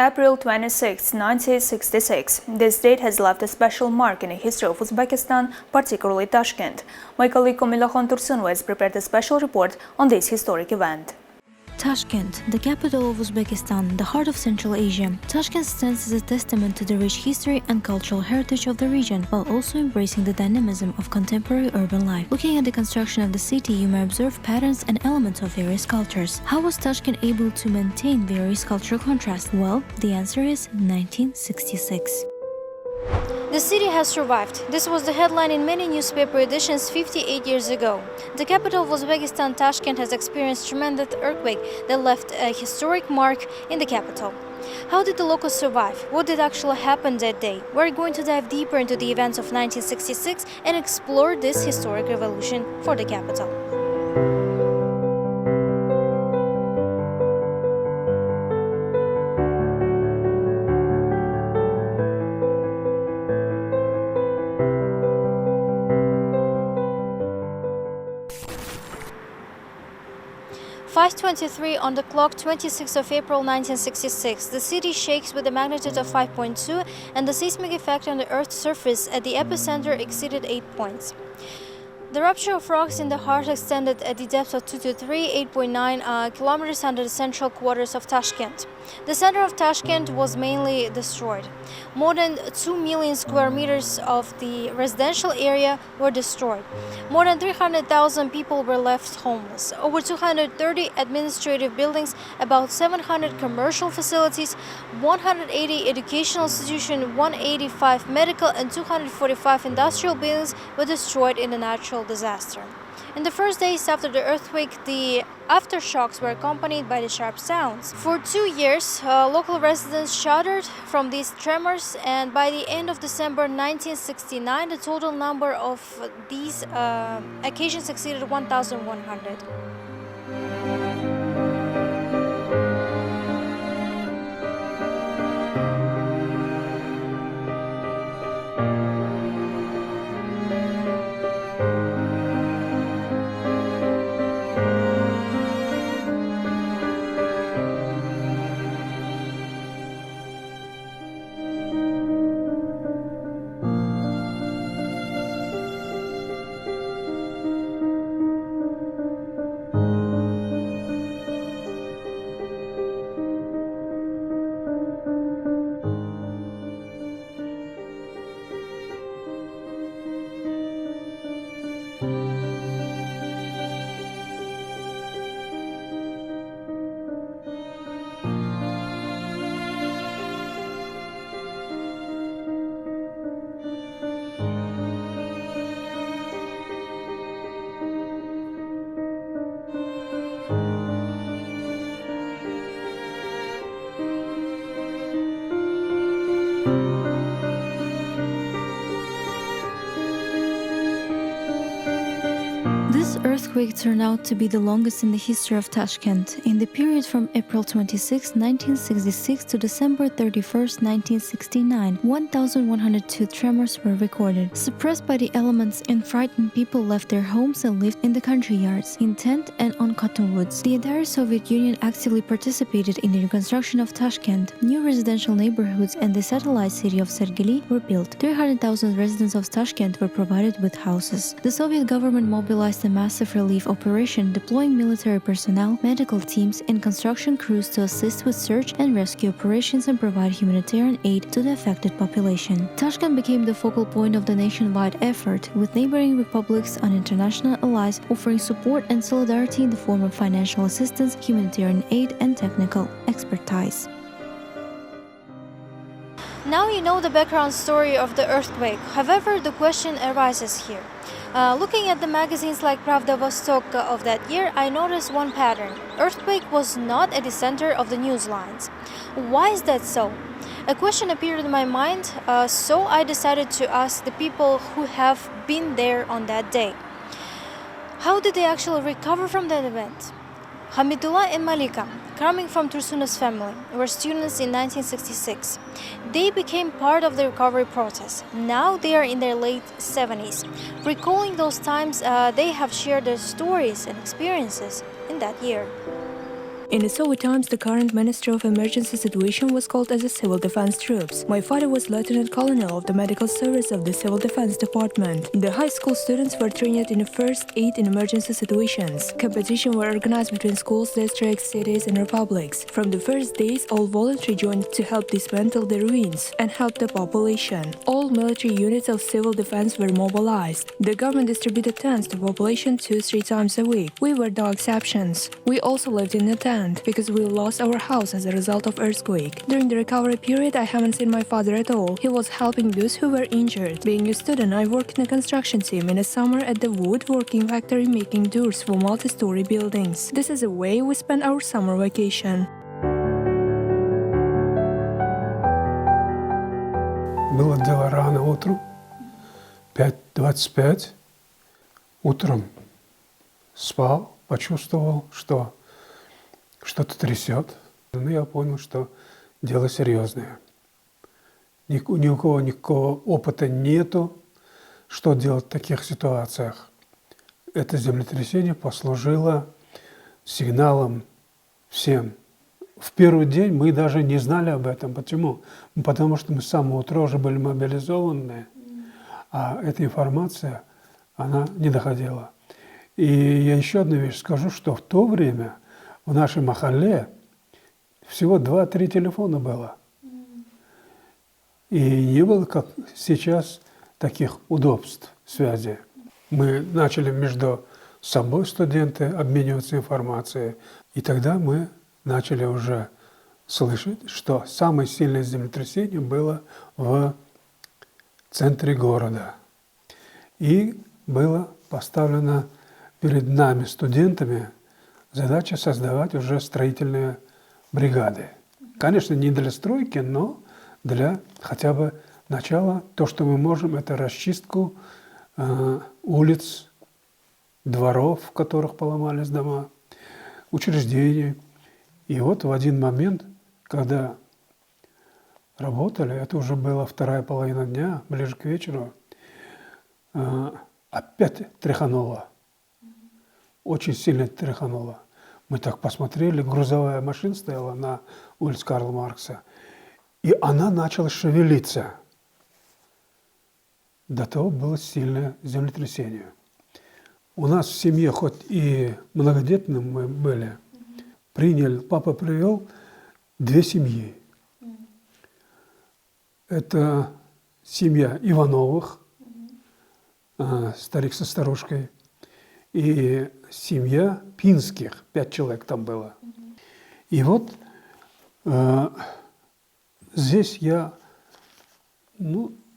April 26, 1966. This date has left a special mark in the history of Uzbekistan, particularly Tashkent. My colleague Komilakhon Tursunova has prepared a special report on this historic event. Tashkent, the capital of Uzbekistan, the heart of Central Asia. Tashkent stands as a testament to the rich history and cultural heritage of the region, while also embracing the dynamism of contemporary urban life. Looking at the construction of the city, you may observe patterns and elements of various cultures. How was Tashkent able to maintain various cultural contrasts? Well, the answer is 1966. The city has survived. This was the headline in many newspaper editions 58 years ago. The capital of Uzbekistan, Tashkent, has experienced tremendous earthquake that left a historic mark in the capital. How did the locals survive? What did actually happen that day? We're going to dive deeper into the events of 1966 and explore this historic revolution for the capital. "5:23 on the clock, 26th of April 1966. The city shakes with a magnitude of 5.2 and the seismic effect on the Earth's surface at the epicenter exceeded 8 points. The rupture of rocks in the heart extended at the depth of 2 to 3, 8.9 kilometers under the central quarters of Tashkent. The center of Tashkent was mainly destroyed. More than 2 million square meters of the residential area were destroyed. More than 300,000 people were left homeless. Over 230 administrative buildings, about 700 commercial facilities, 180 educational institutions, 185 medical and 245 industrial buildings were destroyed in the natural disaster. In the first days after the earthquake, the aftershocks were accompanied by the sharp sounds. For 2 years, local residents shuddered from these tremors, and by the end of December 1969, the total number of these occasions exceeded 1,100. This earthquake turned out to be the longest in the history of Tashkent. In the period from April 26, 1966 to December 31, 1969, 1,102 tremors were recorded. Suppressed by the elements and frightened people left their homes and lived in the country yards, in tent and on cottonwoods. The entire Soviet Union actively participated in the reconstruction of Tashkent. New residential neighborhoods and the satellite city of Sergeli were built. 300,000 residents of Tashkent were provided with houses. The Soviet government mobilized a massive relief operation, deploying military personnel, medical teams, and construction crews to assist with search and rescue operations and provide humanitarian aid to the affected population. Tashkent became the focal point of the nationwide effort, with neighboring republics and international allies offering support and solidarity in the form of financial assistance, humanitarian aid, and technical expertise. Now you know the background story of the earthquake. However, the question arises here. Looking at the magazines like Pravda Vostok of that year, I noticed one pattern. Earthquake was not at the center of the news lines. Why is that so? A question appeared in my mind, so I decided to ask the people who have been there on that day. How did they actually recover from that event? Hamidullah and Malika, coming from Tursunov's family, were students in 1966. They became part of the recovery process. Now they are in their late 70s. Recalling those times, they have shared their stories and experiences in that year. In the Soviet times, the current Minister of Emergency Situation was called as the Civil Defense Troops. My father was Lieutenant Colonel of the Medical Service of the Civil Defense Department. The high school students were trained in the first aid in emergency situations. Competitions were organized between schools, districts, cities, and republics. From the first days, all voluntary joined to help dismantle the ruins and help the population. All military units of civil defense were mobilized. The government distributed tents to population 2-3 times a week. We were no exceptions. We also lived in a tent because we lost our house as a result of earthquake. During the recovery period, I haven't seen my father at all. He was helping those who were injured. Being a student, I worked in a construction team in the summer at the woodworking factory making doors for multi-story buildings. This is the way we spent our summer vacation. Было дело рано утром, 5:25. Утром спал, почувствовал, что что-то трясет. И я понял, что дело серьезное. Ни у кого никакого опыта нету, что делать в таких ситуациях. Это землетрясение послужило сигналом всем. В первый день мы даже не знали об этом. Почему? Потому что мы с самого утра уже были мобилизованы, а эта информация, она не доходила. И я еще одну вещь скажу, что в то время в нашей махалле всего 2-3 телефона было. И не было, как сейчас, таких удобств связи. Мы начали между собой, студенты, обмениваться информацией. И тогда мы начали уже слышать, что самое сильное землетрясение было в центре города. И было поставлено перед нами, студентами, задача создавать уже строительные бригады. Конечно, не для стройки, но для хотя бы начала. То, что мы можем, это расчистку улиц, дворов, в которых поломались дома, учреждений. И вот в один момент, когда работали, это уже была вторая половина дня, ближе к вечеру, опять тряхануло. Очень сильно тряхануло. Мы так посмотрели, грузовая машина стояла на улице Карла Маркса, и она начала шевелиться. До того было сильное землетрясение. У нас в семье, хоть и многодетным мы были, папа привел 2 семьи. Это семья Ивановых, старик со старушкой, и семья Пинских, 5 человек там было. И вот здесь я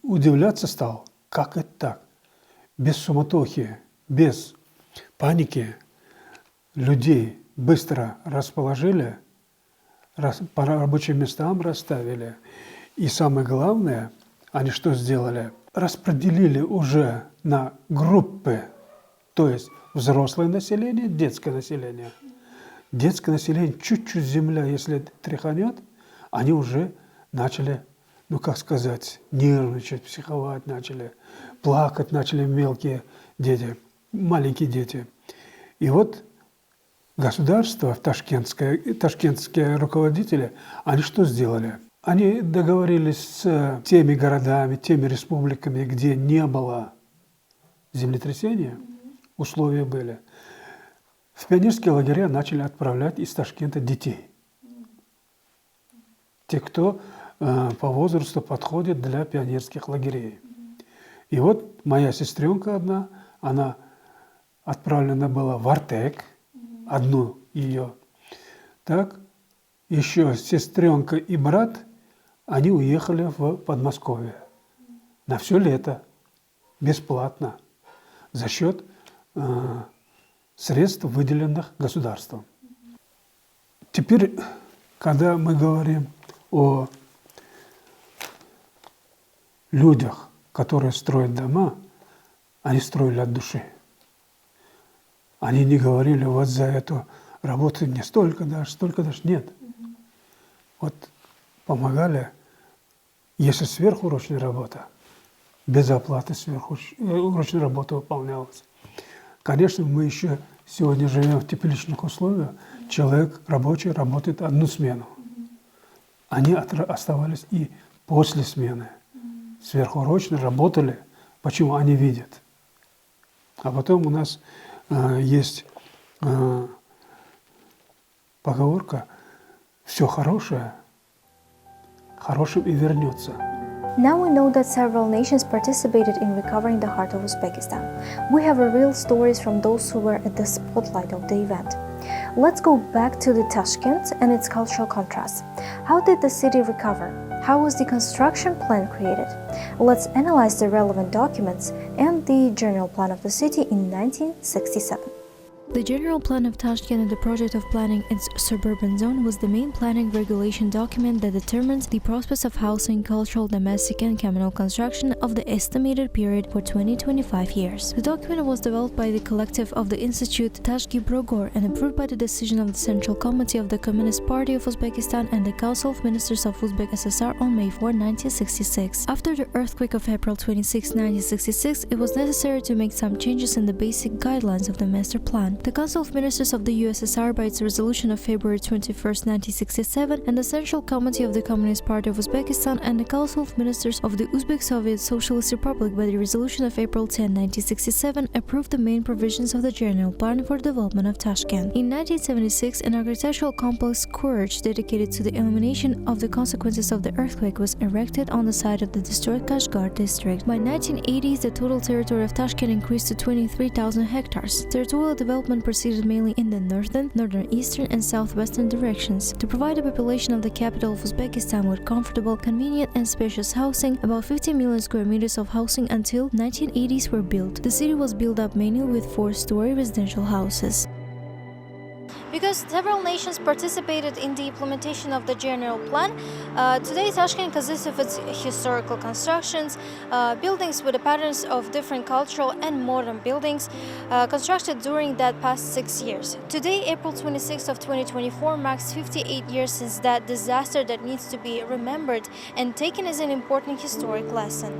удивляться стал, как это так? Без суматохи, без паники людей быстро расположили, по рабочим местам расставили. И самое главное, они что сделали? Распределили уже на группы, то есть взрослое население, детское население. Детское население, чуть-чуть земля, если тряханет, они уже начали, нервничать, психовать начали, плакать начали мелкие дети, маленькие дети. И вот государство, ташкентские руководители, они что сделали? Они договорились с теми городами, теми республиками, где не было землетрясения, условия были. В пионерские лагеря начали отправлять из Ташкента детей. Те, кто по возрасту подходит для пионерских лагерей. И вот моя сестренка одна, она отправлена была в Артек, одну ее. Так, еще сестренка и брат, они уехали в Подмосковье на все лето, бесплатно, за счет средств, выделенных государством. Теперь, когда мы говорим о людях, которые строят дома, они строили от души. Они не говорили, вот за эту работу мне столько дашь. Нет. Вот помогали, если сверхурочная работа, без оплаты сверхурочная работа выполнялась. Конечно, мы еще сегодня живем в тепличных условиях, человек рабочий работает одну смену. Они оставались и после смены. Сверхурочно работали. Почему? Они видят. А потом у нас есть поговорка «все хорошее, хорошим и вернется». Now we know that several nations participated in recovering the heart of Uzbekistan. We have real stories from those who were at the spotlight of the event. Let's go back to the Tashkent and its cultural contrast. How did the city recover? How was the construction plan created? Let's analyze the relevant documents and the general plan of the city in 1967. The General Plan of Tashkent and the project of planning its suburban zone was the main planning regulation document that determines the prospects of housing, cultural, domestic and communal construction of the estimated period for 20-25 years. The document was developed by the collective of the Institute Tashgi Brogor and approved by the decision of the Central Committee of the Communist Party of Uzbekistan and the Council of Ministers of Uzbek SSR on May 4, 1966. After the earthquake of April 26, 1966, it was necessary to make some changes in the basic guidelines of the master plan. The Council of Ministers of the USSR by its resolution of February 21, 1967, and the Central Committee of the Communist Party of Uzbekistan and the Council of Ministers of the Uzbek Soviet Socialist Republic by the resolution of April 10, 1967, approved the main provisions of the General Plan for Development of Tashkent. In 1976, an architectural complex Courage dedicated to the elimination of the consequences of the earthquake was erected on the site of the destroyed Kashgar district. By 1980s, the total territory of Tashkent increased to 23,000 hectares. Territorial development proceeded mainly in the northern, eastern and southwestern directions. To provide the population of the capital of Uzbekistan with comfortable, convenient and spacious housing, about 50 million square meters of housing until 1980s were built. The city was built up mainly with 4-story residential houses. Because several nations participated in the implementation of the General Plan, today Tashkent consists of its historical constructions, buildings with the patterns of different cultural and modern buildings constructed during that past 6 years. Today, April 26th of 2024, marks 58 years since that disaster that needs to be remembered and taken as an important historic lesson.